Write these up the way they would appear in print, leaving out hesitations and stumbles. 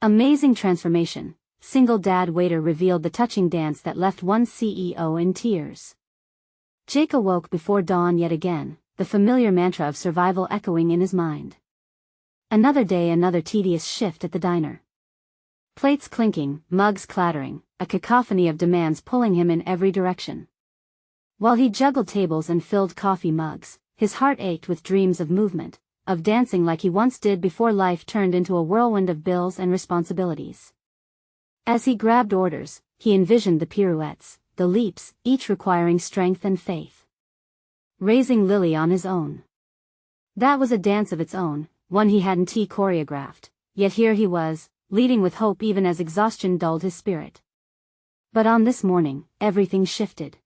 Amazing transformation. Single dad waiter revealed the touching dance that left one CEO in tears. Jake awoke before dawn yet again, the familiar mantra of survival echoing in his mind. Another day, another tedious shift at the diner. Plates clinking, mugs clattering, a cacophony of demands pulling him in every direction. While he juggled tables and filled coffee mugs, his heart ached with dreams of movement, of dancing like he once did before life turned into a whirlwind of bills and responsibilities. As he grabbed orders, he envisioned the pirouettes, the leaps, each requiring strength and faith. Raising Lily on his own. That was a dance of its own, one he hadn't choreographed, yet here he was, leading with hope even as exhaustion dulled his spirit. But on this morning, everything shifted.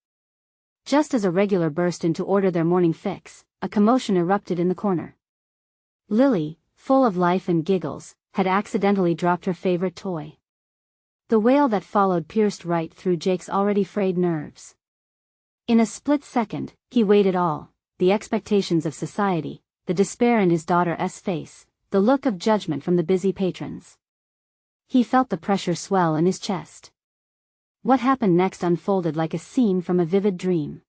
Just as a regular burst in to order their morning fix, a commotion erupted in the corner. Lily, full of life and giggles, had accidentally dropped her favorite toy. The wail that followed pierced right through Jake's already frayed nerves. In a split second, he weighed it all, the expectations of society, the despair in his daughter's face, the look of judgment from the busy patrons. He felt the pressure swell in his chest. What happened next unfolded like a scene from a vivid dream.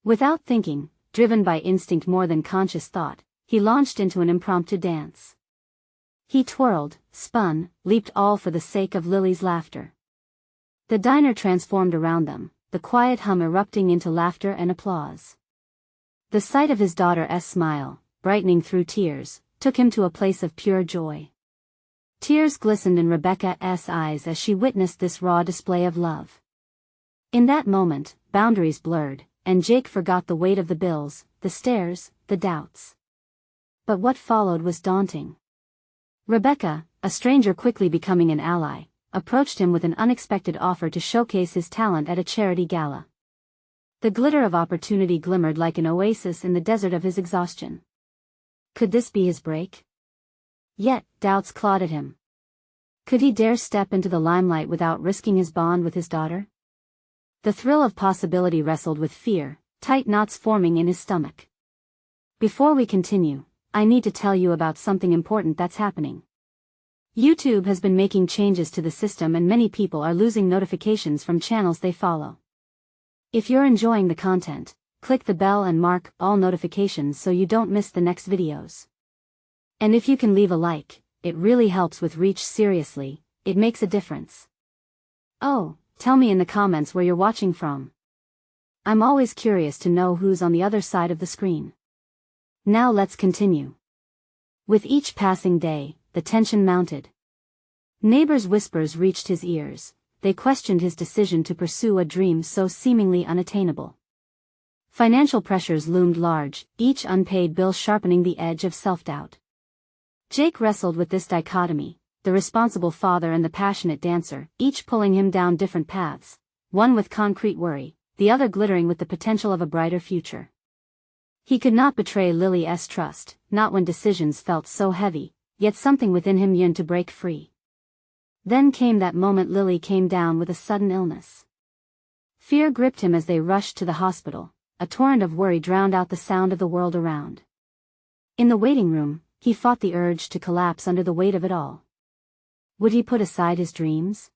Without thinking, driven by instinct more than conscious thought, he launched into an impromptu dance. He twirled, spun, leaped, all for the sake of Lily's laughter. The diner transformed around them, the quiet hum erupting into laughter and applause. The sight of his daughter's smile, brightening through tears, took him to a place of pure joy. Tears glistened in Rebecca's eyes as she witnessed this raw display of love. In that moment, boundaries blurred, and Jake forgot the weight of the bills, the stares, the doubts. But what followed was daunting. Rebecca, a stranger quickly becoming an ally, approached him with an unexpected offer to showcase his talent at a charity gala. The glitter of opportunity glimmered like an oasis in the desert of his exhaustion. Could this be his break? Yet, doubts clawed at him. Could he dare step into the limelight without risking his bond with his daughter? The thrill of possibility wrestled with fear, tight knots forming in his stomach. Before we continue, I need to tell you about something important that's happening. YouTube has been making changes to the system and many people are losing notifications from channels they follow. If you're enjoying the content, click the bell and mark all notifications so you don't miss the next videos. And if you can leave a like, it really helps with reach. Seriously, it makes a difference. Oh, tell me in the comments where you're watching from. I'm always curious to know who's on the other side of the screen. Now let's continue. With each passing day, the tension mounted. Neighbors' whispers reached his ears, they questioned his decision to pursue a dream so seemingly unattainable. Financial pressures loomed large, each unpaid bill sharpening the edge of self-doubt. Jake wrestled with this dichotomy, the responsible father and the passionate dancer, each pulling him down different paths, one with concrete worry, the other glittering with the potential of a brighter future. He could not betray Lily's trust, not when decisions felt so heavy, yet something within him yearned to break free. Then came that moment. Lily came down with a sudden illness. Fear gripped him as they rushed to the hospital, a torrent of worry drowned out the sound of the world around. In the waiting room, he fought the urge to collapse under the weight of it all. Would he put aside his dreams?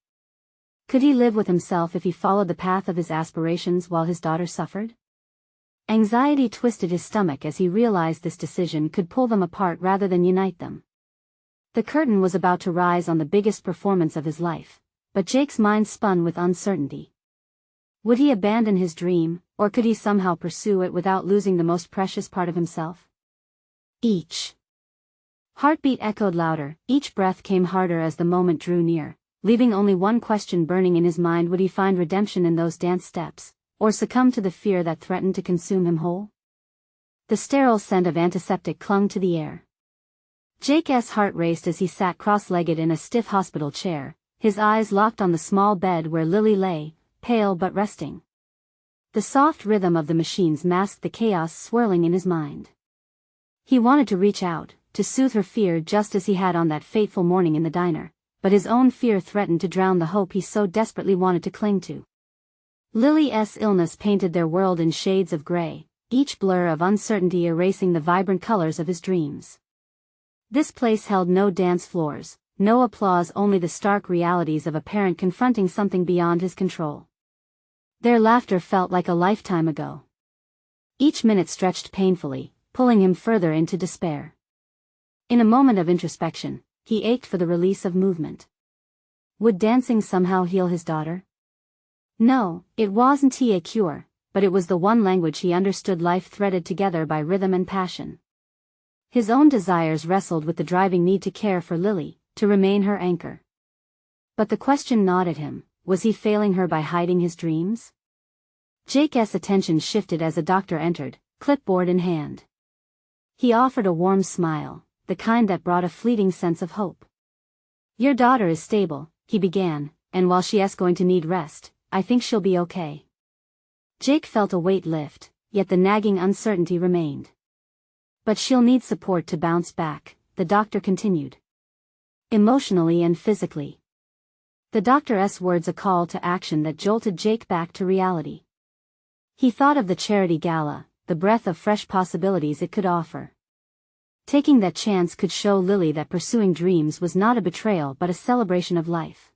Could he live with himself if he followed the path of his aspirations while his daughter suffered? Anxiety twisted his stomach as he realized this decision could pull them apart rather than unite them. The curtain was about to rise on the biggest performance of his life, but Jake's mind spun with uncertainty. Would he abandon his dream, or could he somehow pursue it without losing the most precious part of himself? Each heartbeat echoed louder, each breath came harder as the moment drew near, leaving only one question burning in his mind: would he find redemption in those dance steps, or succumb to the fear that threatened to consume him whole? The sterile scent of antiseptic clung to the air. Jake's heart raced as he sat cross-legged in a stiff hospital chair, his eyes locked on the small bed where Lily lay, pale but resting. The soft rhythm of the machines masked the chaos swirling in his mind. He wanted to reach out, to soothe her fear just as he had on that fateful morning in the diner, but his own fear threatened to drown the hope he so desperately wanted to cling to. Lily's illness painted their world in shades of gray, each blur of uncertainty erasing the vibrant colors of his dreams. This place held no dance floors, no applause, only the stark realities of a parent confronting something beyond his control. Their laughter felt like a lifetime ago. Each minute stretched painfully, pulling him further into despair. In a moment of introspection, he ached for the release of movement. Would dancing somehow heal his daughter? No, it wasn't a cure, but it was the one language he understood, life threaded together by rhythm and passion. His own desires wrestled with the driving need to care for Lily, to remain her anchor. But the question gnawed at him: was he failing her by hiding his dreams? Jake's attention shifted as the doctor entered, clipboard in hand. He offered a warm smile, the kind that brought a fleeting sense of hope. "Your daughter is stable," he began, "and while she's going to need rest, I think she'll be okay." Jake felt a weight lift, yet the nagging uncertainty remained. "But she'll need support to bounce back," the doctor continued. "Emotionally and physically." The doctor's words a call to action that jolted Jake back to reality. He thought of the charity gala, the breath of fresh possibilities it could offer. Taking that chance could show Lily that pursuing dreams was not a betrayal but a celebration of life.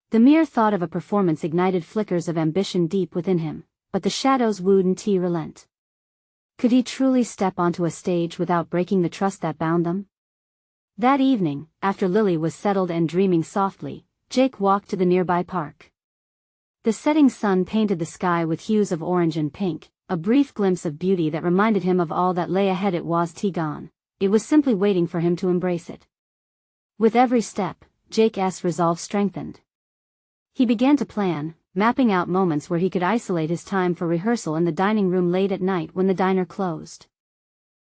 The mere thought of a performance ignited flickers of ambition deep within him, but the shadows wouldn't relent. Could he truly step onto a stage without breaking the trust that bound them? That evening, after Lily was settled and dreaming softly, Jake walked to the nearby park. The setting sun painted the sky with hues of orange and pink, a brief glimpse of beauty that reminded him of all that lay ahead. It was gone. It was simply waiting for him to embrace it. With every step, Jake's resolve strengthened. He began to plan, mapping out moments where he could isolate his time for rehearsal in the dining room late at night when the diner closed.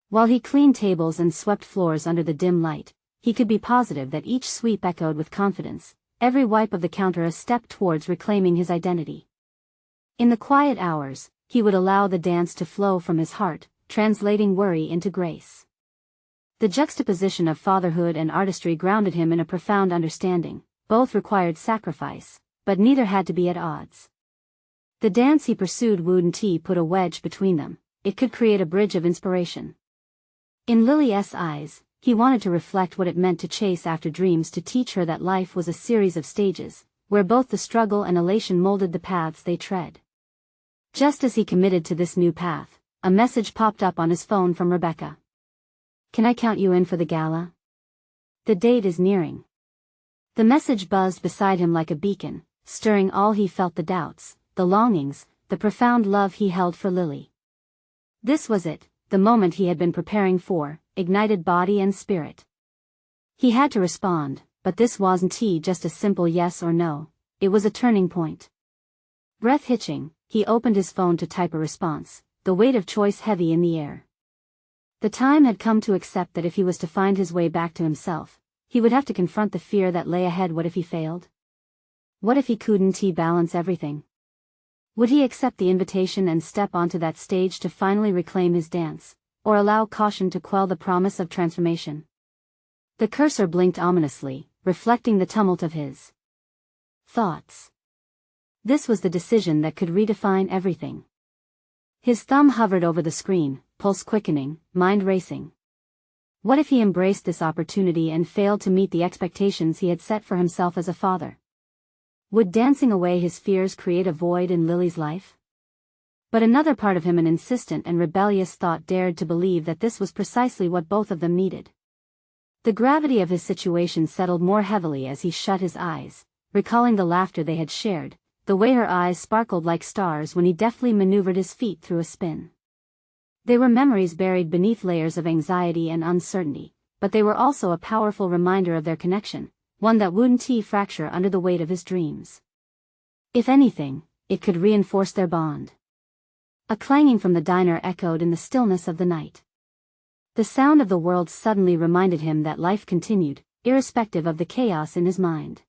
While he cleaned tables and swept floors under the dim light, he could be positive that each sweep echoed with confidence, every wipe of the counter a step towards reclaiming his identity. In the quiet hours, he would allow the dance to flow from his heart, translating worry into grace. The juxtaposition of fatherhood and artistry grounded him in a profound understanding. Both required sacrifice, but neither had to be at odds. The dance he pursued wouldn't put a wedge between them, it could create a bridge of inspiration. In Lily's eyes, he wanted to reflect what it meant to chase after dreams, to teach her that life was a series of stages, where both the struggle and elation molded the paths they tread. Just as he committed to this new path, a message popped up on his phone from Rebecca. "Can I count you in for the gala? The date is nearing." The message buzzed beside him like a beacon, stirring all he felt: the doubts, the longings, the profound love he held for Lily. This was it, the moment he had been preparing for, ignited body and spirit. He had to respond, but this wasn't just a simple yes or no, it was a turning point. Breath hitching, he opened his phone to type a response, the weight of choice heavy in the air. The time had come to accept that if he was to find his way back to himself, he would have to confront the fear that lay ahead. What if he failed? What if he couldn't balance everything? Would he accept the invitation and step onto that stage to finally reclaim his dance, or allow caution to quell the promise of transformation? The cursor blinked ominously, reflecting the tumult of his thoughts. This was the decision that could redefine everything. His thumb hovered over the screen, pulse quickening, mind racing. What if he embraced this opportunity and failed to meet the expectations he had set for himself as a father? Would dancing away his fears create a void in Lily's life? But another part of him, an insistent and rebellious thought, dared to believe that this was precisely what both of them needed. The gravity of his situation settled more heavily as he shut his eyes, recalling the laughter they had shared, the way her eyes sparkled like stars when he deftly maneuvered his feet through a spin. They were memories buried beneath layers of anxiety and uncertainty, but they were also a powerful reminder of their connection, one that wouldn't fracture under the weight of his dreams. If anything, it could reinforce their bond. A clanging from the diner echoed in the stillness of the night. The sound of the world suddenly reminded him that life continued, irrespective of the chaos in his mind.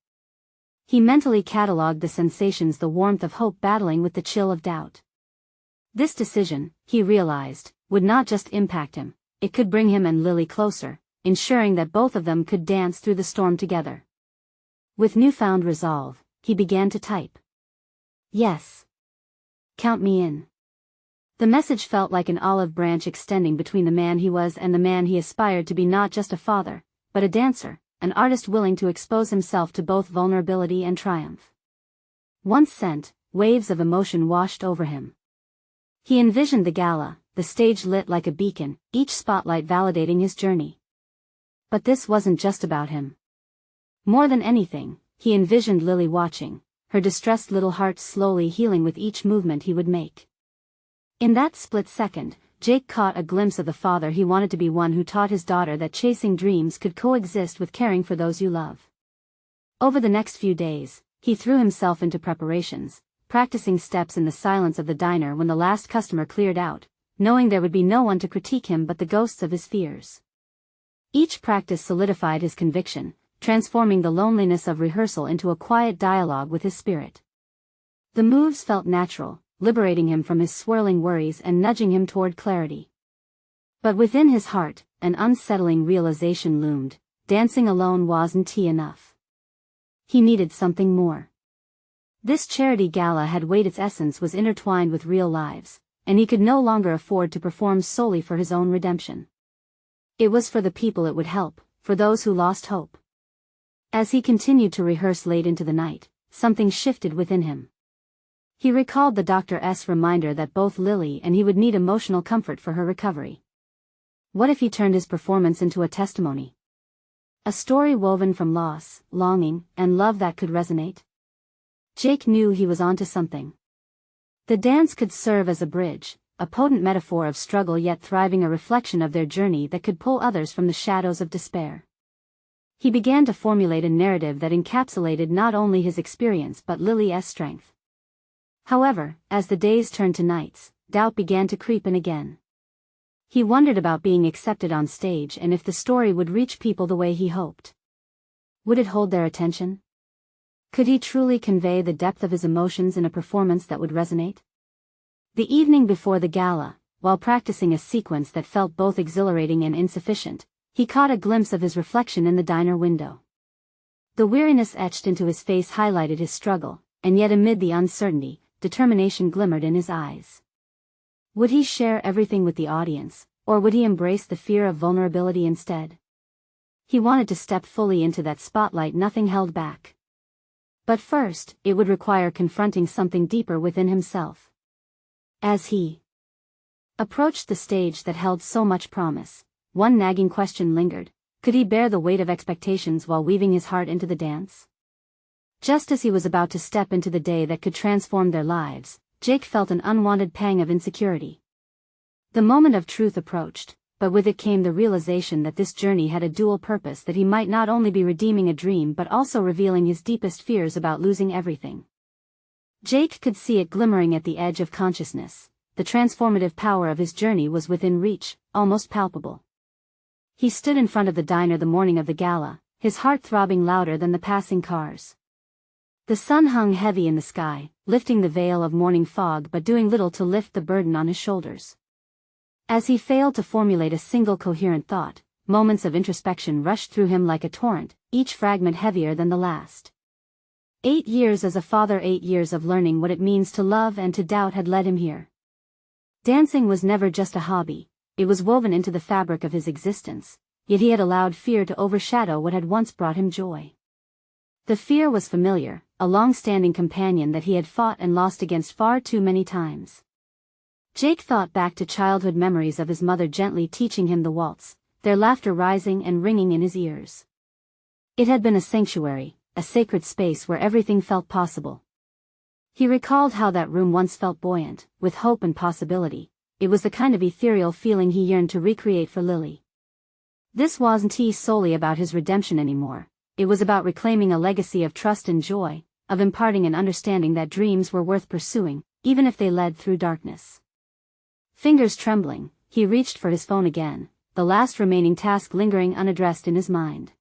He mentally catalogued the sensations, the warmth of hope battling with the chill of doubt. This decision, he realized, would not just impact him, it could bring him and Lily closer, ensuring that both of them could dance through the storm together. With newfound resolve, he began to type. "Yes. Count me in." The message felt like an olive branch extending between the man he was and the man he aspired to be, not just a father, but a dancer, an artist willing to expose himself to both vulnerability and triumph. Once sent, waves of emotion washed over him. He envisioned the gala, the stage lit like a beacon, each spotlight validating his journey. But this wasn't just about him. More than anything, he envisioned Lily watching, her distressed little heart slowly healing with each movement he would make. In that split second, Jake caught a glimpse of the father he wanted to be, one who taught his daughter that chasing dreams could coexist with caring for those you love. Over the next few days, he threw himself into preparations, practicing steps in the silence of the diner when the last customer cleared out, knowing there would be no one to critique him but the ghosts of his fears. Each practice solidified his conviction, transforming the loneliness of rehearsal into a quiet dialogue with his spirit. The moves felt natural, liberating him from his swirling worries and nudging him toward clarity. But within his heart, an unsettling realization loomed: dancing alone wasn't enough. He needed something more. This charity gala had weight, its essence was intertwined with real lives, and he could no longer afford to perform solely for his own redemption. It was for the people it would help, for those who lost hope. As he continued to rehearse late into the night, something shifted within him. He recalled the doctor's reminder that both Lily and he would need emotional comfort for her recovery. What if he turned his performance into a testimony? A story woven from loss, longing, and love that could resonate? Jake knew he was onto something. The dance could serve as a bridge, a potent metaphor of struggle yet thriving, a reflection of their journey that could pull others from the shadows of despair. He began to formulate a narrative that encapsulated not only his experience but Lily's strength. However, as the days turned to nights, doubt began to creep in again. He wondered about being accepted on stage and if the story would reach people the way he hoped. Would it hold their attention? Could he truly convey the depth of his emotions in a performance that would resonate? The evening before the gala, while practicing a sequence that felt both exhilarating and insufficient, he caught a glimpse of his reflection in the diner window. The weariness etched into his face highlighted his struggle, and yet amid the uncertainty, determination glimmered in his eyes. Would he share everything with the audience, or would he embrace the fear of vulnerability instead? He wanted to step fully into that spotlight, nothing held back. But first, it would require confronting something deeper within himself. As he approached the stage that held so much promise, one nagging question lingered: could he bear the weight of expectations while weaving his heart into the dance? Just as he was about to step into the day that could transform their lives, Jake felt an unwanted pang of insecurity. The moment of truth approached, but with it came the realization that this journey had a dual purpose, that he might not only be redeeming a dream but also revealing his deepest fears about losing everything. Jake could see it glimmering at the edge of consciousness. The transformative power of his journey was within reach, almost palpable. He stood in front of the diner the morning of the gala, his heart throbbing louder than the passing cars. The sun hung heavy in the sky, lifting the veil of morning fog but doing little to lift the burden on his shoulders. As he failed to formulate a single coherent thought, moments of introspection rushed through him like a torrent, each fragment heavier than the last. 8 years as a father, 8 years of learning what it means to love and to doubt had led him here. Dancing was never just a hobby, it was woven into the fabric of his existence, yet he had allowed fear to overshadow what had once brought him joy. The fear was familiar, a long-standing companion that he had fought and lost against far too many times. Jake thought back to childhood memories of his mother gently teaching him the waltz, their laughter rising and ringing in his ears. It had been a sanctuary, a sacred space where everything felt possible. He recalled how that room once felt buoyant, with hope and possibility. It was the kind of ethereal feeling he yearned to recreate for Lily. This wasn't solely about his redemption anymore. It was about reclaiming a legacy of trust and joy, of imparting an understanding that dreams were worth pursuing, even if they led through darkness. Fingers trembling, he reached for his phone again, the last remaining task lingering unaddressed in his mind.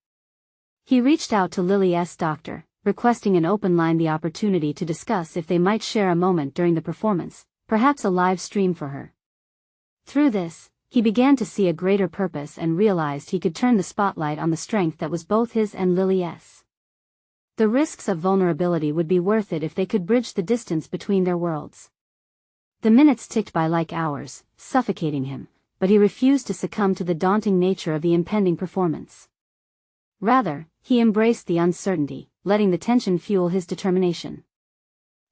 He reached out to Lily's doctor, requesting an open line, the opportunity to discuss if they might share a moment during the performance, perhaps a live stream for her. Through this, he began to see a greater purpose and realized he could turn the spotlight on the strength that was both his and Lily's. The risks of vulnerability would be worth it if they could bridge the distance between their worlds. The minutes ticked by like hours, suffocating him, but he refused to succumb to the daunting nature of the impending performance. Rather, he embraced the uncertainty, letting the tension fuel his determination.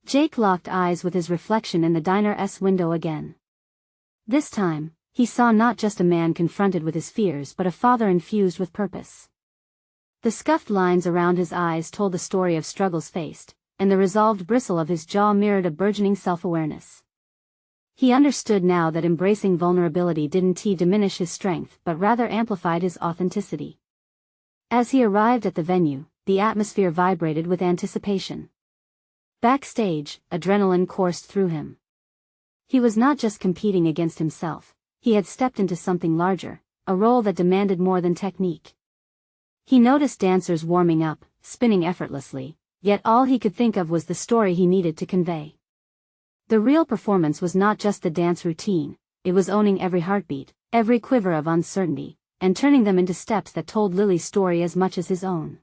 Jake locked eyes with his reflection in the diner's window again. This time, he saw not just a man confronted with his fears but a father infused with purpose. The scuffed lines around his eyes told the story of struggles faced, and the resolved bristle of his jaw mirrored a burgeoning self-awareness. He understood now that embracing vulnerability didn't diminish his strength but rather amplified his authenticity. As he arrived at the venue, the atmosphere vibrated with anticipation. Backstage, adrenaline coursed through him. He was not just competing against himself, he had stepped into something larger, a role that demanded more than technique. He noticed dancers warming up, spinning effortlessly, yet all he could think of was the story he needed to convey. The real performance was not just the dance routine, it was owning every heartbeat, every quiver of uncertainty, and turning them into steps that told Lily's story as much as his own.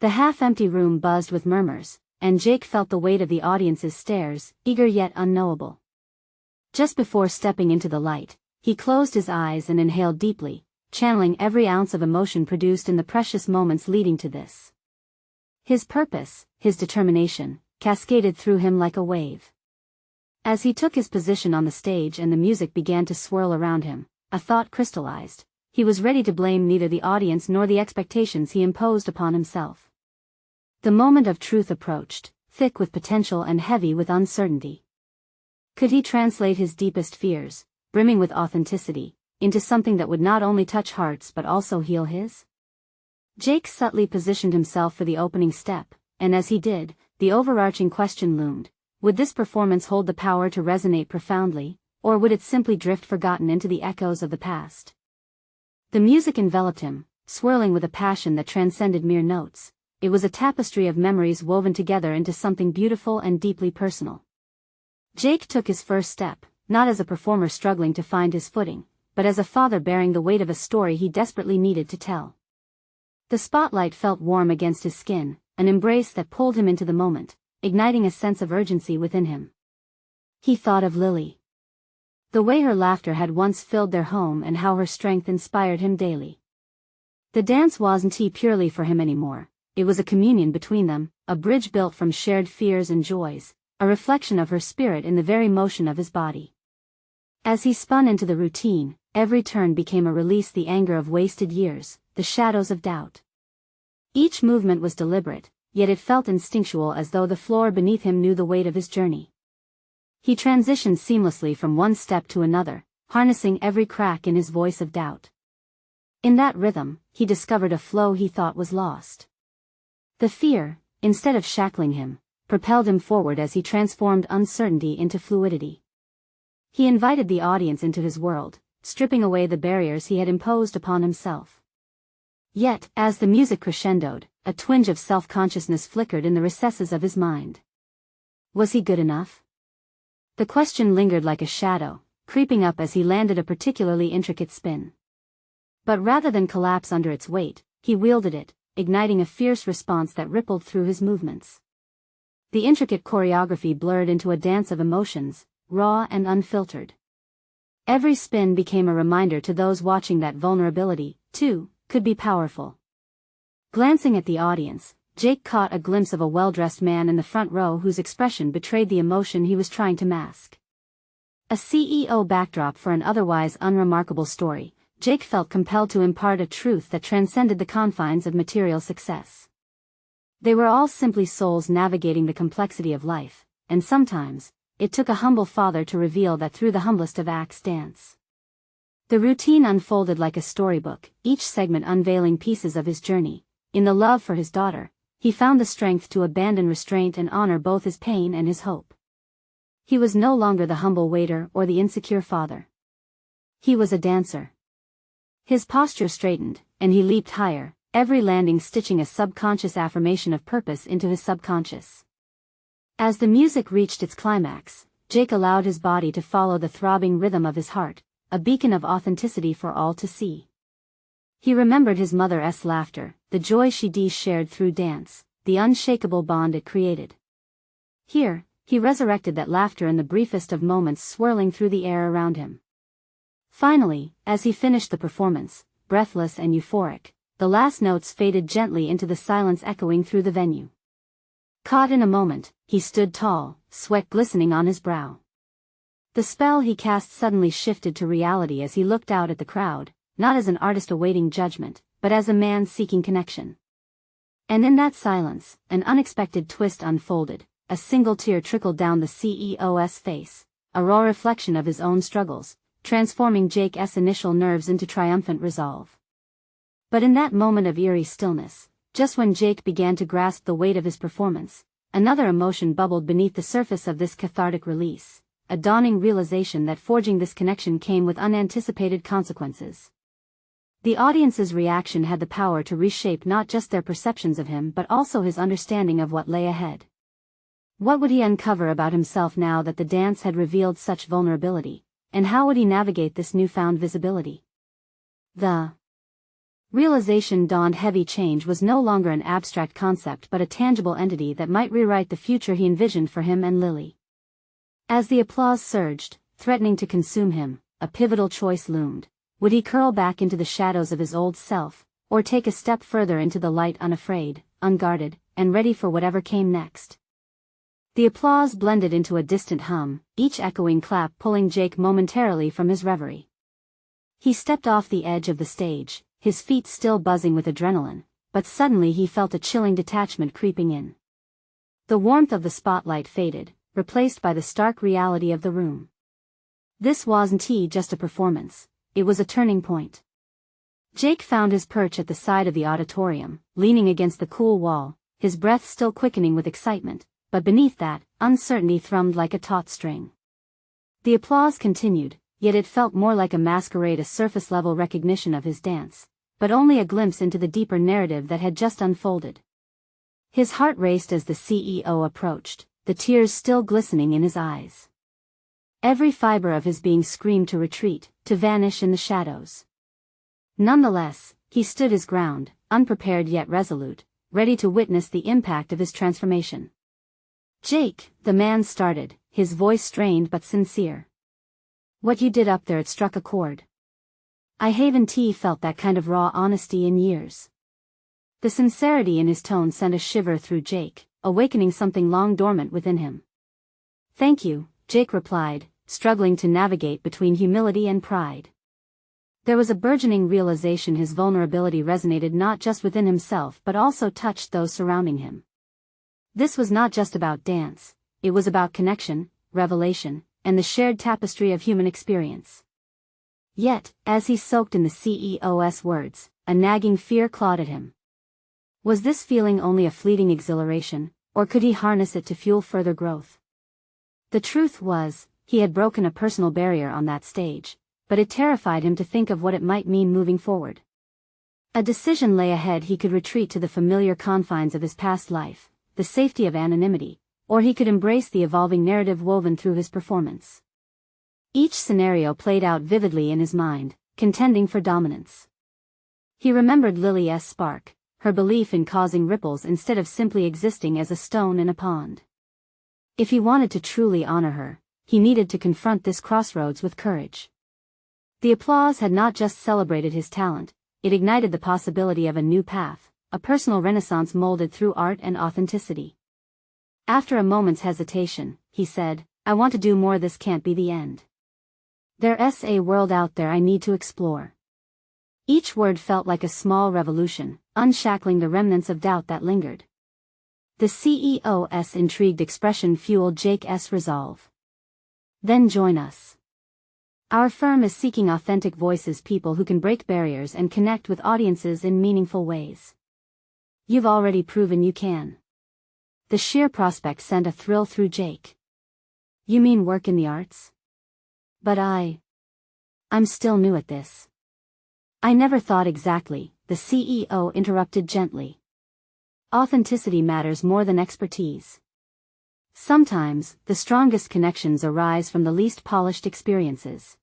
The half-empty room buzzed with murmurs, and Jake felt the weight of the audience's stares, eager yet unknowable. Just before stepping into the light, he closed his eyes and inhaled deeply, channeling every ounce of emotion produced in the precious moments leading to this. His purpose, his determination, cascaded through him like a wave. As he took his position on the stage and the music began to swirl around him, a thought crystallized. He was ready to blame neither the audience nor the expectations he imposed upon himself. The moment of truth approached, thick with potential and heavy with uncertainty. Could he translate his deepest fears, brimming with authenticity, into something that would not only touch hearts but also heal his? Jake subtly positioned himself for the opening step, and as he did, the overarching question loomed: would this performance hold the power to resonate profoundly, or would it simply drift forgotten into the echoes of the past? The music enveloped him, swirling with a passion that transcended mere notes. It was a tapestry of memories woven together into something beautiful and deeply personal. Jake took his first step, not as a performer struggling to find his footing, but as a father bearing the weight of a story he desperately needed to tell. The spotlight felt warm against his skin, an embrace that pulled him into the moment, igniting a sense of urgency within him. He thought of Lily. The way her laughter had once filled their home and how her strength inspired him daily. The dance wasn't purely for him anymore, it was a communion between them, a bridge built from shared fears and joys, a reflection of her spirit in the very motion of his body. As he spun into the routine, every turn became a release, the anger of wasted years, the shadows of doubt. Each movement was deliberate, yet it felt instinctual, as though the floor beneath him knew the weight of his journey. He transitioned seamlessly from one step to another, harnessing every crack in his voice of doubt. In that rhythm, he discovered a flow he thought was lost. The fear, instead of shackling him, propelled him forward as he transformed uncertainty into fluidity. He invited the audience into his world, stripping away the barriers he had imposed upon himself. Yet, as the music crescendoed, a twinge of self-consciousness flickered in the recesses of his mind. Was he good enough? The question lingered like a shadow, creeping up as he landed a particularly intricate spin. But rather than collapse under its weight, he wielded it, igniting a fierce response that rippled through his movements. The intricate choreography blurred into a dance of emotions, raw and unfiltered. Every spin became a reminder to those watching that vulnerability, too, could be powerful. Glancing at the audience, Jake caught a glimpse of a well-dressed man in the front row whose expression betrayed the emotion he was trying to mask. A CEO backdrop for an otherwise unremarkable story, Jake felt compelled to impart a truth that transcended the confines of material success. They were all simply souls navigating the complexity of life, and sometimes, it took a humble father to reveal that through the humblest of acts dance. The routine unfolded like a storybook, each segment unveiling pieces of his journey. In the love for his daughter, he found the strength to abandon restraint and honor both his pain and his hope. He was no longer the humble waiter or the insecure father. He was a dancer. His posture straightened, and he leaped higher, every landing stitching a subconscious affirmation of purpose into his subconscious. As the music reached its climax, Jake allowed his body to follow the throbbing rhythm of his heart, a beacon of authenticity for all to see. He remembered his mother's laughter, the joy she shared through dance, the unshakable bond it created. Here, he resurrected that laughter in the briefest of moments, swirling through the air around him. Finally, as he finished the performance, breathless and euphoric, the last notes faded gently into the silence echoing through the venue. Caught in a moment, he stood tall, sweat glistening on his brow. The spell he cast suddenly shifted to reality as he looked out at the crowd, not as an artist awaiting judgment, but as a man seeking connection. And in that silence, an unexpected twist unfolded. A single tear trickled down the CEO's face, a raw reflection of his own struggles, transforming Jake's initial nerves into triumphant resolve. But in that moment of eerie stillness, just when Jake began to grasp the weight of his performance, another emotion bubbled beneath the surface of this cathartic release, a dawning realization that forging this connection came with unanticipated consequences. The audience's reaction had the power to reshape not just their perceptions of him but also his understanding of what lay ahead. What would he uncover about himself now that the dance had revealed such vulnerability, and how would he navigate this newfound visibility? The realization dawned. Heavy change was no longer an abstract concept but a tangible entity that might rewrite the future he envisioned for him and Lily. As the applause surged, threatening to consume him, a pivotal choice loomed. Would he curl back into the shadows of his old self, or take a step further into the light unafraid, unguarded, and ready for whatever came next? The applause blended into a distant hum, each echoing clap pulling Jake momentarily from his reverie. He stepped off the edge of the stage, his feet still buzzing with adrenaline, but suddenly he felt a chilling detachment creeping in. The warmth of the spotlight faded, replaced by the stark reality of the room. This wasn't just a performance, it was a turning point. Jake found his perch at the side of the auditorium, leaning against the cool wall, his breath still quickening with excitement, but beneath that, uncertainty thrummed like a taut string. The applause continued, yet it felt more like a masquerade, a surface-level recognition of his dance, but only a glimpse into the deeper narrative that had just unfolded. His heart raced as the CEO approached, the tears still glistening in his eyes. Every fiber of his being screamed to retreat, to vanish in the shadows. Nonetheless, he stood his ground, unprepared yet resolute, ready to witness the impact of his transformation. "Jake," the man started, his voice strained but sincere. "What you did up there, it struck a chord. I haven't felt that kind of raw honesty in years." The sincerity in his tone sent a shiver through Jake, awakening something long dormant within him. "Thank you," Jake replied, struggling to navigate between humility and pride. There was a burgeoning realization his vulnerability resonated not just within himself but also touched those surrounding him. This was not just about dance, it was about connection, revelation, and the shared tapestry of human experience. Yet, as he soaked in the CEO's words, a nagging fear clawed at him. Was this feeling only a fleeting exhilaration, or could he harness it to fuel further growth? The truth was, he had broken a personal barrier on that stage, but it terrified him to think of what it might mean moving forward. A decision lay ahead. He could retreat to the familiar confines of his past life, the safety of anonymity, or he could embrace the evolving narrative woven through his performance. Each scenario played out vividly in his mind, contending for dominance. He remembered Lily's spark, her belief in causing ripples instead of simply existing as a stone in a pond. If he wanted to truly honor her, he needed to confront this crossroads with courage. The applause had not just celebrated his talent, it ignited the possibility of a new path, a personal renaissance molded through art and authenticity. After a moment's hesitation, he said, "I want to do more. This can't be the end. There's a world out there I need to explore." Each word felt like a small revolution, unshackling the remnants of doubt that lingered. The CEO's intrigued expression fueled Jake's resolve. "Then join us. Our firm is seeking authentic voices, people who can break barriers and connect with audiences in meaningful ways. You've already proven you can." The sheer prospect sent a thrill through Jake. "You mean work in the arts? But I'm still new at this." "I never thought exactly," the CEO interrupted gently. "Authenticity matters more than expertise. Sometimes, the strongest connections arise from the least polished experiences."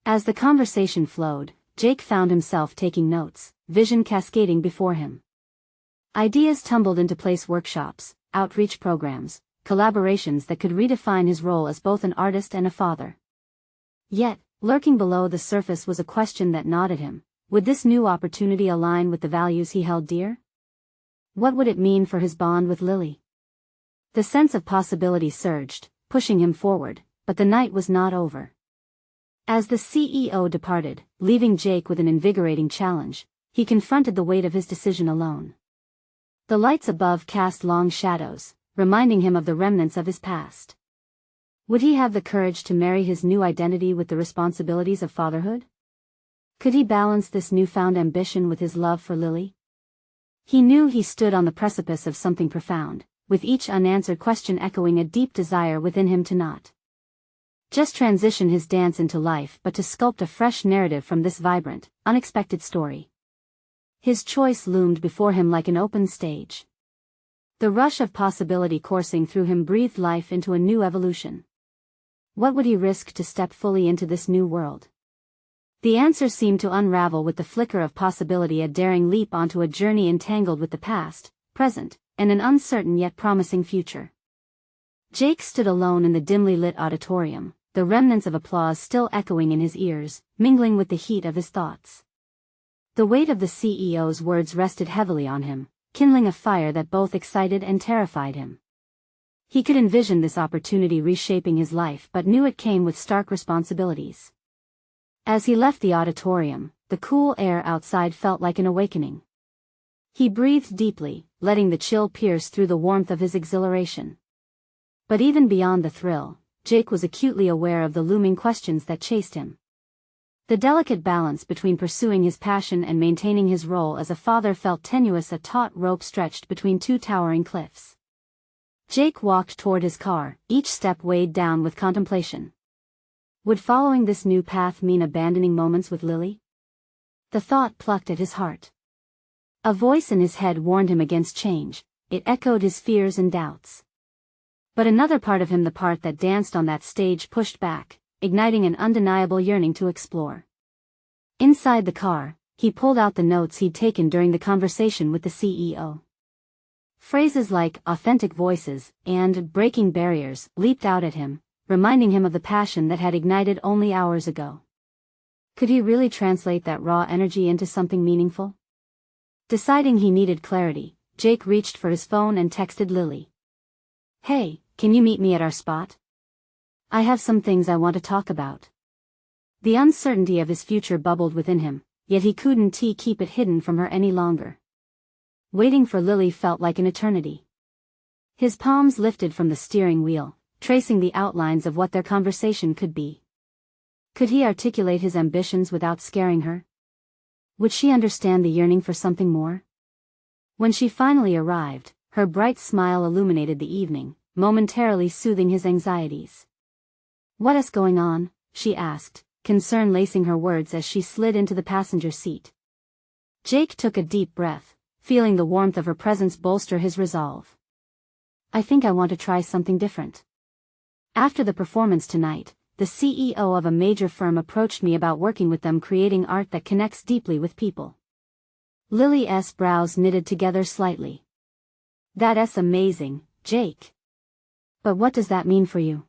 As the conversation flowed, Jake found himself taking notes, vision cascading before him. Ideas tumbled into place: workshops, outreach programs, collaborations that could redefine his role as both an artist and a father. Yet, lurking below the surface was a question that gnawed at him. Would this new opportunity align with the values he held dear? What would it mean for his bond with Lily? The sense of possibility surged, pushing him forward, but the night was not over. As the CEO departed, leaving Jake with an invigorating challenge, he confronted the weight of his decision alone. The lights above cast long shadows, reminding him of the remnants of his past. Would he have the courage to marry his new identity with the responsibilities of fatherhood? Could he balance this newfound ambition with his love for Lily? He knew he stood on the precipice of something profound, with each unanswered question echoing a deep desire within him to not just transition his dance into life but to sculpt a fresh narrative from this vibrant, unexpected story. His choice loomed before him like an open stage. The rush of possibility coursing through him breathed life into a new evolution. What would he risk to step fully into this new world? The answer seemed to unravel with the flicker of possibility, a daring leap onto a journey entangled with the past, present, and an uncertain yet promising future. Jake stood alone in the dimly lit auditorium, the remnants of applause still echoing in his ears, mingling with the heat of his thoughts. The weight of the CEO's words rested heavily on him, kindling a fire that both excited and terrified him. He could envision this opportunity reshaping his life but knew it came with stark responsibilities. As he left the auditorium, the cool air outside felt like an awakening. He breathed deeply, letting the chill pierce through the warmth of his exhilaration. But even beyond the thrill, Jake was acutely aware of the looming questions that chased him. The delicate balance between pursuing his passion and maintaining his role as a father felt tenuous, a taut rope stretched between two towering cliffs. Jake walked toward his car, each step weighed down with contemplation. Would following this new path mean abandoning moments with Lily? The thought plucked at his heart. A voice in his head warned him against change, it echoed his fears and doubts. But another part of him, the part that danced on that stage, pushed back, igniting an undeniable yearning to explore. Inside the car, he pulled out the notes he'd taken during the conversation with the CEO. Phrases like authentic voices and breaking barriers leaped out at him, reminding him of the passion that had ignited only hours ago. Could he really translate that raw energy into something meaningful? Deciding he needed clarity, Jake reached for his phone and texted Lily. "Hey, can you meet me at our spot? I have some things I want to talk about." The uncertainty of his future bubbled within him, yet he couldn't keep it hidden from her any longer. Waiting for Lily felt like an eternity. His palms lifted from the steering wheel, tracing the outlines of what their conversation could be. Could he articulate his ambitions without scaring her? Would she understand the yearning for something more? When she finally arrived, her bright smile illuminated the evening, momentarily soothing his anxieties. "What's going on?" she asked, concern lacing her words as she slid into the passenger seat. Jake took a deep breath, feeling the warmth of her presence bolster his resolve. "I think I want to try something different. After the performance tonight, the CEO of a major firm approached me about working with them, creating art that connects deeply with people." Lily's brows knitted together slightly. "That's amazing, Jake. But what does that mean for you?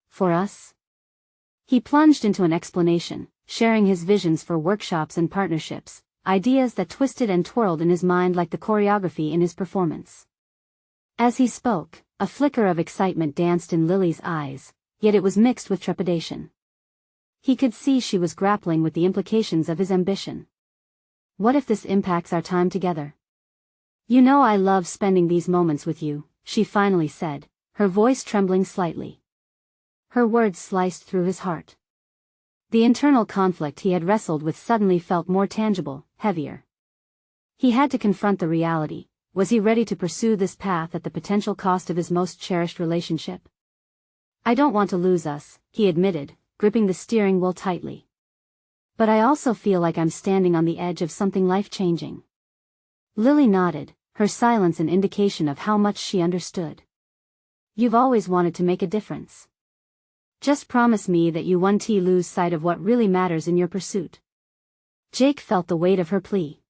For us?" He plunged into an explanation, sharing his visions for workshops and partnerships, ideas that twisted and twirled in his mind like the choreography in his performance. As he spoke, a flicker of excitement danced in Lily's eyes, yet it was mixed with trepidation. He could see she was grappling with the implications of his ambition. What if this impacts our time together? "You know I love spending these moments with you," she finally said, her voice trembling slightly. Her words sliced through his heart. The internal conflict he had wrestled with suddenly felt more tangible, heavier. He had to confront the reality. Was he ready to pursue this path at the potential cost of his most cherished relationship? "I don't want to lose us," he admitted, gripping the steering wheel tightly. "But I also feel like I'm standing on the edge of something life-changing." Lily nodded, her silence an indication of how much she understood. "You've always wanted to make a difference. Just promise me that you won't lose sight of what really matters in your pursuit." Jake felt the weight of her plea.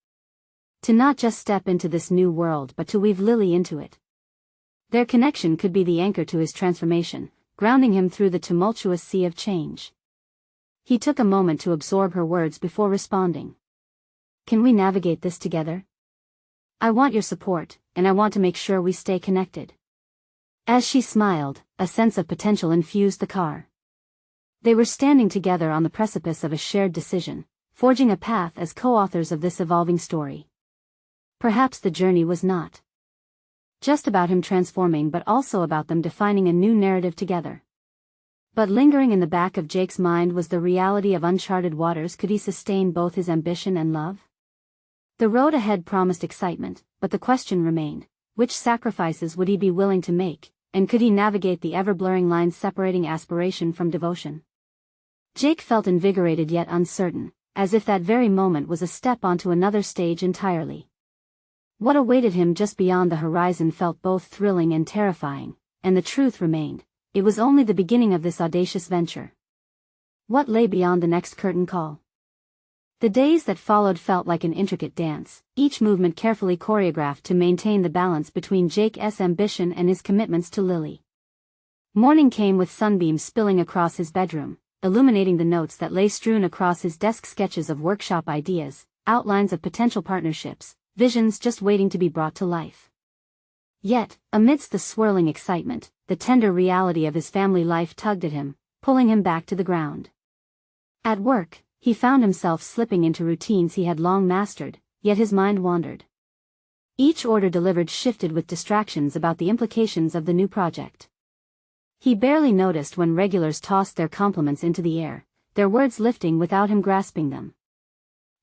To not just step into this new world but to weave Lily into it. Their connection could be the anchor to his transformation, grounding him through the tumultuous sea of change. He took a moment to absorb her words before responding. can we navigate this together? I want your support, and I want to make sure we stay connected. As she smiled, a sense of potential infused the car. They were standing together on the precipice of a shared decision, forging a path as co-authors of this evolving story. Perhaps the journey was not just about him transforming but also about them defining a new narrative together. But lingering in the back of Jake's mind was the reality of uncharted waters. Could he sustain both his ambition and love? The road ahead promised excitement, but the question remained, which sacrifices would he be willing to make, and could he navigate the ever-blurring lines separating aspiration from devotion? Jake felt invigorated yet uncertain, as if that very moment was a step onto another stage entirely. What awaited him just beyond the horizon felt both thrilling and terrifying, and the truth remained, it was only the beginning of this audacious venture. What lay beyond the next curtain call? The days that followed felt like an intricate dance, each movement carefully choreographed to maintain the balance between Jake's ambition and his commitments to Lily. Morning came with sunbeams spilling across his bedroom, illuminating the notes that lay strewn across his desk, sketches of workshop ideas, outlines of potential partnerships, visions just waiting to be brought to life. Yet, amidst the swirling excitement, the tender reality of his family life tugged at him, pulling him back to the ground. At work, he found himself slipping into routines he had long mastered, yet his mind wandered. Each order delivered shifted with distractions about the implications of the new project. He barely noticed when regulars tossed their compliments into the air, their words lifting without him grasping them.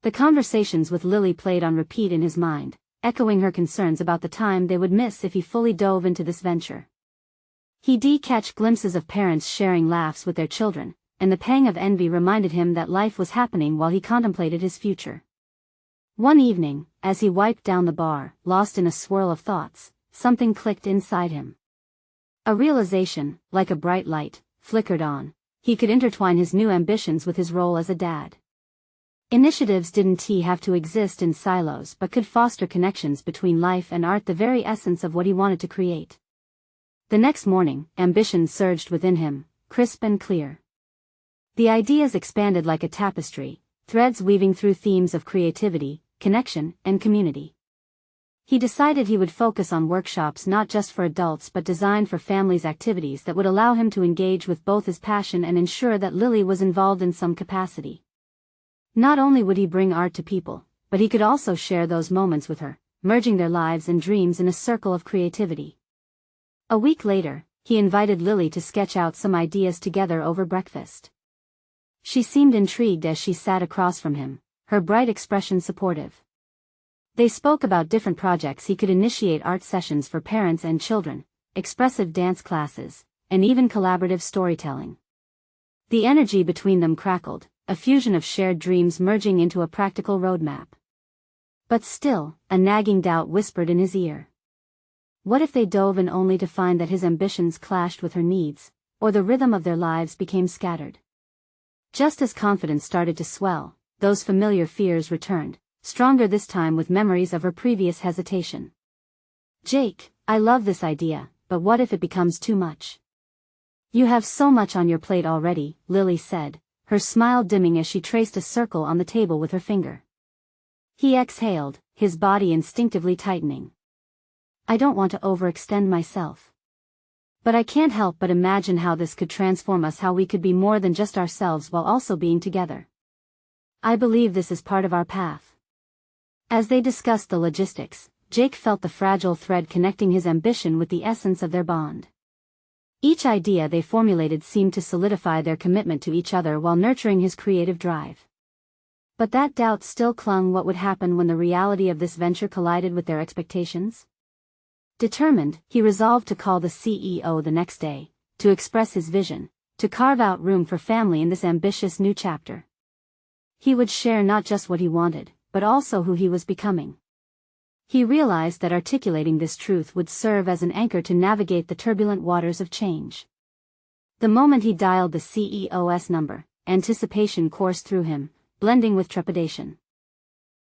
The conversations with Lily played on repeat in his mind, echoing her concerns about the time they would miss if he fully dove into this venture. He'd catch glimpses of parents sharing laughs with their children, and the pang of envy reminded him that life was happening while he contemplated his future. One evening, as he wiped down the bar, lost in a swirl of thoughts, something clicked inside him. A realization, like a bright light, flickered on. He could intertwine his new ambitions with his role as a dad. Initiatives didn't have to exist in silos but could foster connections between life and art, the very essence of what he wanted to create. The next morning, ambition surged within him, crisp and clear. The ideas expanded like a tapestry, threads weaving through themes of creativity, connection, and community. He decided he would focus on workshops not just for adults but designed for families, activities that would allow him to engage with both his passion and ensure that Lily was involved in some capacity. Not only would he bring art to people, but he could also share those moments with her, merging their lives and dreams in a circle of creativity. A week later, he invited Lily to sketch out some ideas together over breakfast. She seemed intrigued as she sat across from him, her bright expression supportive. They spoke about different projects he could initiate, art sessions for parents and children, expressive dance classes, and even collaborative storytelling. The energy between them crackled, a fusion of shared dreams merging into a practical roadmap. But still, a nagging doubt whispered in his ear. What if they dove in only to find that his ambitions clashed with her needs, or the rhythm of their lives became scattered? Just as confidence started to swell, those familiar fears returned, stronger this time with memories of her previous hesitation. Jake, I love this idea, but what if it becomes too much? You have so much on your plate already, Lily said, her smile dimming as she traced a circle on the table with her finger. He exhaled, his body instinctively tightening. I don't want to overextend myself. But I can't help but imagine how this could transform us, how we could be more than just ourselves while also being together. I believe this is part of our path. As they discussed the logistics, Jake felt the fragile thread connecting his ambition with the essence of their bond. Each idea they formulated seemed to solidify their commitment to each other while nurturing his creative drive. But that doubt still clung. What would happen when the reality of this venture collided with their expectations? Determined, he resolved to call the CEO the next day, to express his vision, to carve out room for family in this ambitious new chapter. He would share not just what he wanted, but also who he was becoming. He realized that articulating this truth would serve as an anchor to navigate the turbulent waters of change. The moment he dialed the CEO's number, anticipation coursed through him, blending with trepidation.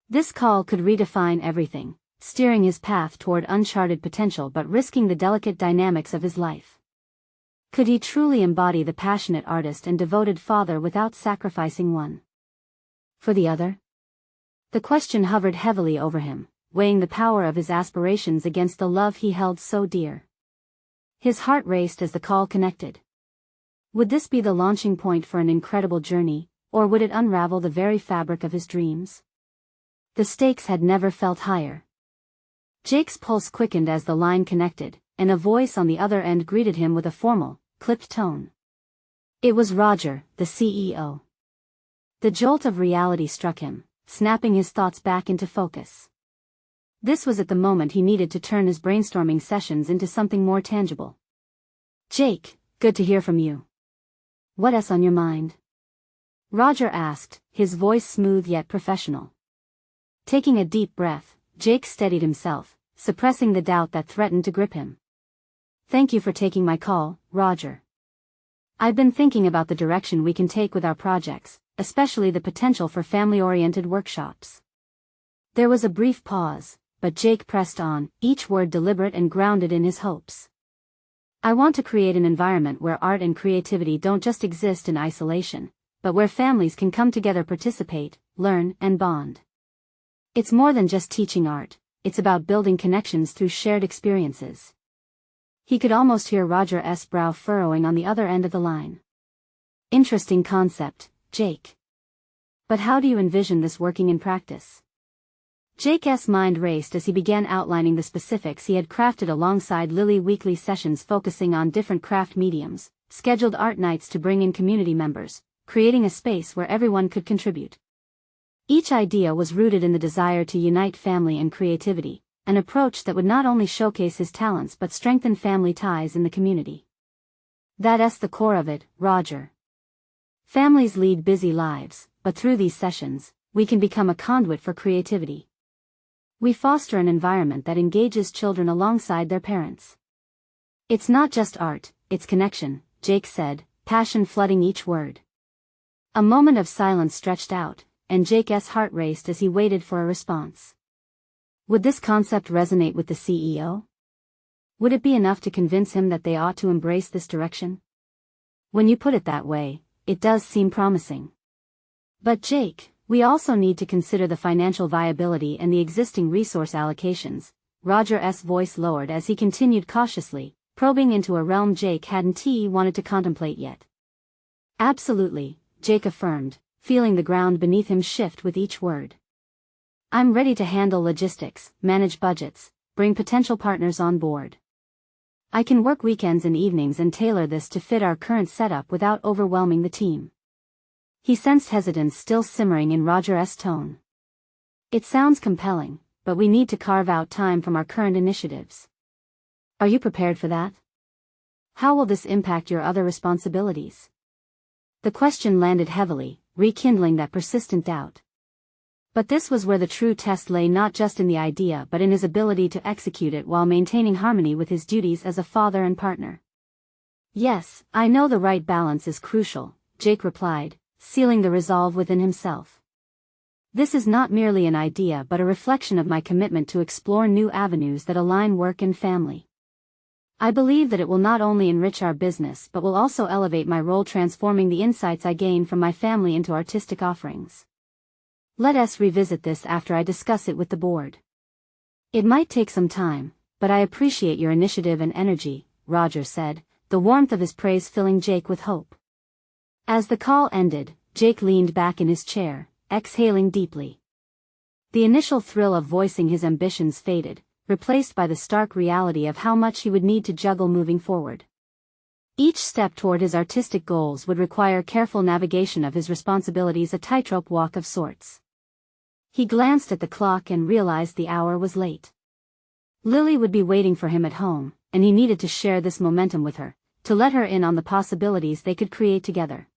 This call could redefine everything, steering his path toward uncharted potential but risking the delicate dynamics of his life. Could he truly embody the passionate artist and devoted father without sacrificing one for the other? The question hovered heavily over him, weighing the power of his aspirations against the love he held so dear. His heart raced as the call connected. Would this be the launching point for an incredible journey, or would it unravel the very fabric of his dreams? The stakes had never felt higher. Jake's pulse quickened as the line connected, and a voice on the other end greeted him with a formal, clipped tone. It was Roger, the CEO. The jolt of reality struck him, snapping his thoughts back into focus. This was at the moment he needed to turn his brainstorming sessions into something more tangible. "Jake, good to hear from you. What's on your mind?" Roger asked, his voice smooth yet professional. Taking a deep breath, Jake steadied himself, suppressing the doubt that threatened to grip him. "Thank you for taking my call, Roger. I've been thinking about the direction we can take with our projects, especially the potential for family-oriented workshops." There was a brief pause, but Jake pressed on, each word deliberate and grounded in his hopes. "I want to create an environment where art and creativity don't just exist in isolation, but where families can come together, participate, learn, and bond. It's more than just teaching art, it's about building connections through shared experiences." He could almost hear Roger's brow furrowing on the other end of the line. "Interesting concept, Jake. But how do you envision this working in practice?" Jake's mind raced as he began outlining the specifics he had crafted alongside Lily. Weekly sessions focusing on different craft mediums, scheduled art nights to bring in community members, creating a space where everyone could contribute. Each idea was rooted in the desire to unite family and creativity, an approach that would not only showcase his talents but strengthen family ties in the community. "That's the core of it, Roger. Families lead busy lives, but through these sessions, we can become a conduit for creativity. We foster an environment that engages children alongside their parents. It's not just art, it's connection," Jake said, passion flooding each word. A moment of silence stretched out, and Jake's heart raced as he waited for a response. Would this concept resonate with the CEO? Would it be enough to convince him that they ought to embrace this direction? "When you put it that way, it does seem promising. But Jake, we also need to consider the financial viability and the existing resource allocations." Roger's voice lowered as he continued cautiously, probing into a realm Jake hadn't wanted to contemplate yet. "Absolutely," Jake affirmed, feeling the ground beneath him shift with each word. "I'm ready to handle logistics, manage budgets, bring potential partners on board. I can work weekends and evenings and tailor this to fit our current setup without overwhelming the team." He sensed hesitance still simmering in Roger's tone. "It sounds compelling, but we need to carve out time from our current initiatives. Are you prepared for that? How will this impact your other responsibilities?" The question landed heavily, rekindling that persistent doubt. But this was where the true test lay, not just in the idea but in his ability to execute it while maintaining harmony with his duties as a father and partner. "Yes, I know the right balance is crucial," Jake replied, sealing the resolve within himself. "This is not merely an idea but a reflection of my commitment to explore new avenues that align work and family. I believe that it will not only enrich our business but will also elevate my role, transforming the insights I gain from my family into artistic offerings. Let us revisit this after I discuss it with the board. It might take some time, but I appreciate your initiative and energy," Roger said, the warmth of his praise filling Jake with hope. As the call ended, Jake leaned back in his chair, exhaling deeply. The initial thrill of voicing his ambitions faded, replaced by the stark reality of how much he would need to juggle moving forward. Each step toward his artistic goals would require careful navigation of his responsibilities, a tightrope walk of sorts. He glanced at the clock and realized the hour was late. Lily would be waiting for him at home, and he needed to share this momentum with her, to let her in on the possibilities they could create together.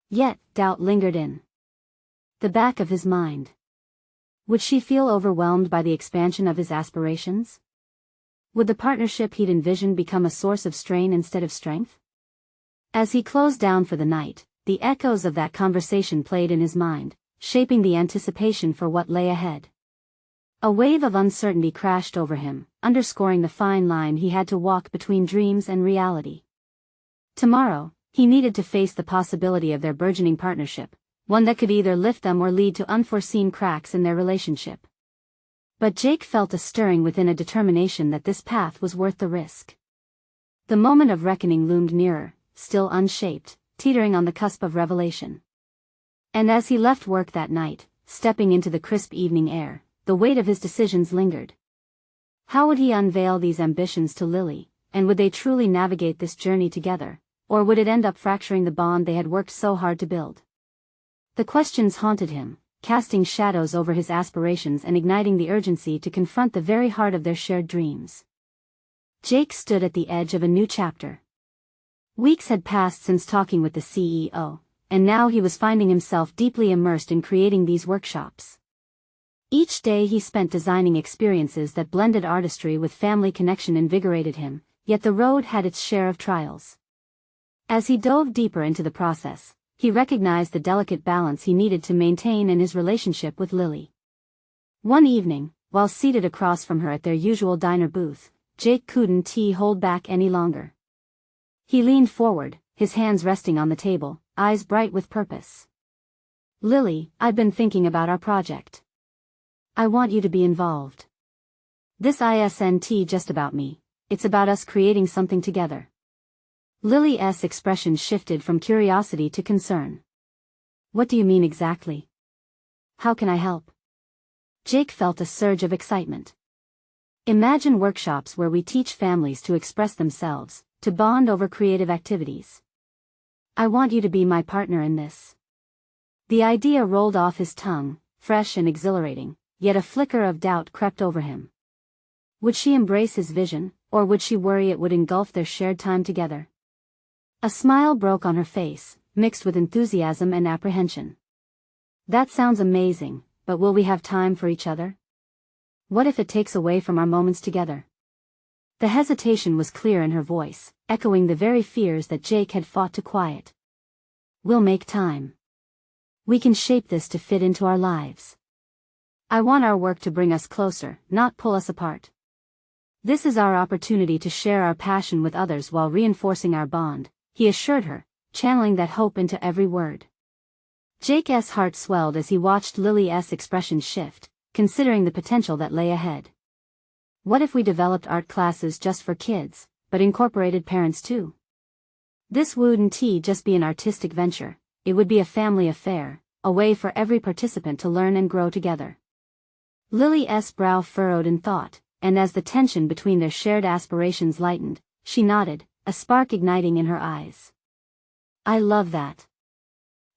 Yet, doubt lingered in the back of his mind. Would she feel overwhelmed by the expansion of his aspirations? Would the partnership he'd envisioned become a source of strain instead of strength? As he closed down for the night, the echoes of that conversation played in his mind, shaping the anticipation for what lay ahead. A wave of uncertainty crashed over him, underscoring the fine line he had to walk between dreams and reality. Tomorrow, he needed to face the possibility of their burgeoning partnership, one that could either lift them or lead to unforeseen cracks in their relationship. But Jake felt a stirring within, a determination that this path was worth the risk. The moment of reckoning loomed nearer, still unshaped, teetering on the cusp of revelation. And as he left work that night, stepping into the crisp evening air, the weight of his decisions lingered. How would he unveil these ambitions to Lily, and would they truly navigate this journey together, or would it end up fracturing the bond they had worked so hard to build? The questions haunted him, casting shadows over his aspirations and igniting the urgency to confront the very heart of their shared dreams. Jake stood at the edge of a new chapter. Weeks had passed since talking with the CEO, and now he was finding himself deeply immersed in creating these workshops. Each day he spent designing experiences that blended artistry with family connection invigorated him, yet the road had its share of trials. As he dove deeper into the process, he recognized the delicate balance he needed to maintain in his relationship with Lily. One evening, while seated across from her at their usual diner booth, Jake couldn't hold back any longer. He leaned forward, his hands resting on the table, eyes bright with purpose. "Lily, I've been thinking about our project. I want you to be involved. This isn't just about me, it's about us creating something together." Lily's expression shifted from curiosity to concern. "What do you mean exactly? How can I help?" Jake felt a surge of excitement. "Imagine workshops where we teach families to express themselves, to bond over creative activities. I want you to be my partner in this." The idea rolled off his tongue, fresh and exhilarating, yet a flicker of doubt crept over him. Would she embrace his vision, or would she worry it would engulf their shared time together? A smile broke on her face, mixed with enthusiasm and apprehension. "That sounds amazing, but will we have time for each other? What if it takes away from our moments together?" The hesitation was clear in her voice, echoing the very fears that Jake had fought to quiet. "We'll make time. We can shape this to fit into our lives. I want our work to bring us closer, not pull us apart. This is our opportunity to share our passion with others while reinforcing our bond," he assured her, channeling that hope into every word. Jake's heart swelled as he watched Lily's expression shift, considering the potential that lay ahead. What if we developed art classes just for kids, but incorporated parents too? This wouldn't just be an artistic venture, it would be a family affair, a way for every participant to learn and grow together. Lily's brow furrowed in thought, and as the tension between their shared aspirations lightened, she nodded, a spark igniting in her eyes. "I love that.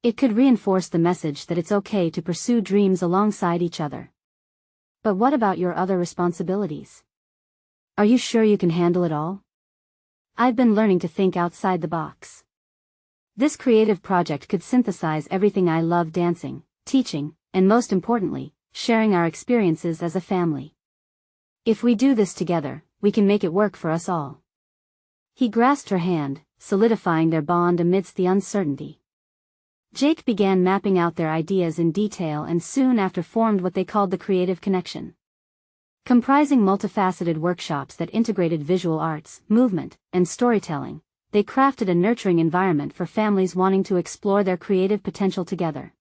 It could reinforce the message that it's okay to pursue dreams alongside each other. But what about your other responsibilities? Are you sure you can handle it all?" "I've been learning to think outside the box. This creative project could synthesize everything I love: dancing, teaching, and most importantly, sharing our experiences as a family. If we do this together, we can make it work for us all." He grasped her hand, solidifying their bond amidst the uncertainty. Jake began mapping out their ideas in detail and soon after formed what they called the Creative Connection. Comprising multifaceted workshops that integrated visual arts, movement, and storytelling, they crafted a nurturing environment for families wanting to explore their creative potential together.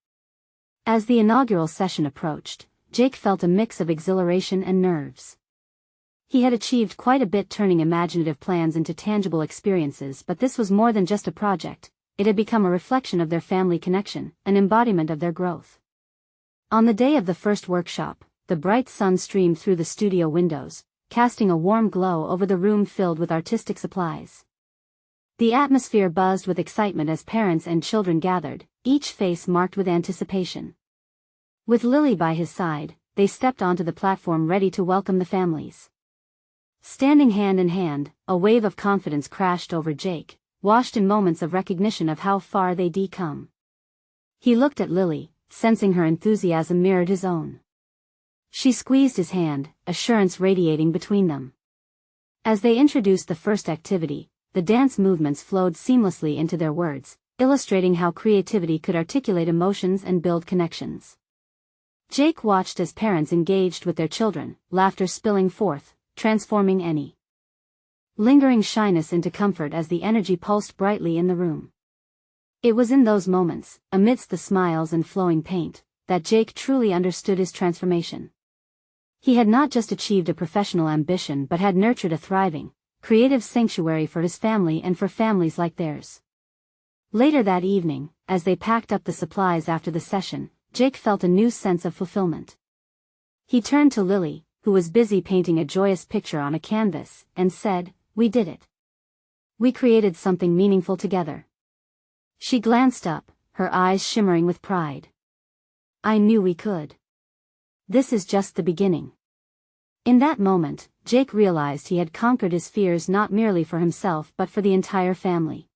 As the inaugural session approached, Jake felt a mix of exhilaration and nerves. He had achieved quite a bit turning imaginative plans into tangible experiences, but this was more than just a project. It had become a reflection of their family connection, an embodiment of their growth. On the day of the first workshop, the bright sun streamed through the studio windows, casting a warm glow over the room filled with artistic supplies. The atmosphere buzzed with excitement as parents and children gathered, each face marked with anticipation. With Lily by his side, they stepped onto the platform ready to welcome the families. Standing hand in hand, a wave of confidence crashed over Jake, washed in moments of recognition of how far they'd come. He looked at Lily, sensing her enthusiasm mirrored his own. She squeezed his hand, assurance radiating between them. As they introduced the first activity, the dance movements flowed seamlessly into their words, illustrating how creativity could articulate emotions and build connections. Jake watched as parents engaged with their children, laughter spilling forth, transforming any lingering shyness into comfort as the energy pulsed brightly in the room. It was in those moments, amidst the smiles and flowing paint, that Jake truly understood his transformation. He had not just achieved a professional ambition but had nurtured a thriving, creative sanctuary for his family and for families like theirs. Later that evening, as they packed up the supplies after the session, Jake felt a new sense of fulfillment. He turned to Lily, who was busy painting a joyous picture on a canvas, and said, "We did it. We created something meaningful together." She glanced up, her eyes shimmering with pride. "I knew we could. This is just the beginning." In that moment, Jake realized he had conquered his fears not merely for himself but for the entire family.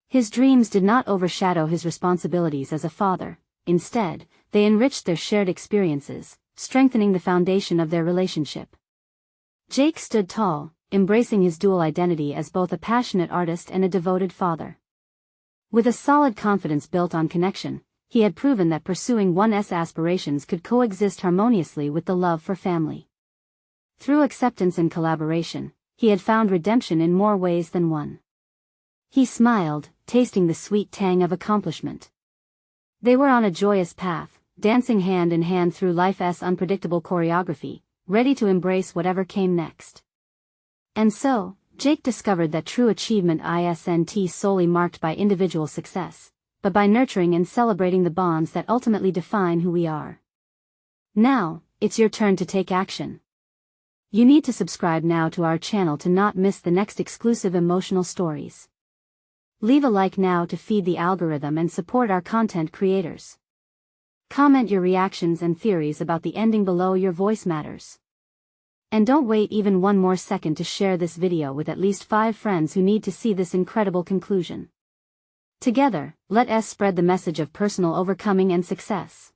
His dreams did not overshadow his responsibilities as a father. Instead, they enriched their shared experiences, strengthening the foundation of their relationship. Jake stood tall, embracing his dual identity as both a passionate artist and a devoted father. With a solid confidence built on connection, he had proven that pursuing one's aspirations could coexist harmoniously with the love for family. Through acceptance and collaboration, he had found redemption in more ways than one. He smiled, tasting the sweet tang of accomplishment. They were on a joyous path, dancing hand in hand through life's unpredictable choreography, ready to embrace whatever came next. And so, Jake discovered that true achievement isn't solely marked by individual success, but by nurturing and celebrating the bonds that ultimately define who we are. Now, it's your turn to take action. You need to subscribe now to our channel to not miss the next exclusive emotional stories. Leave a like now to feed the algorithm and support our content creators. Comment your reactions and theories about the ending below. Your voice matters. And don't wait even one more second to share this video with at least 5 friends who need to see this incredible conclusion. Together, let us spread the message of personal overcoming and success.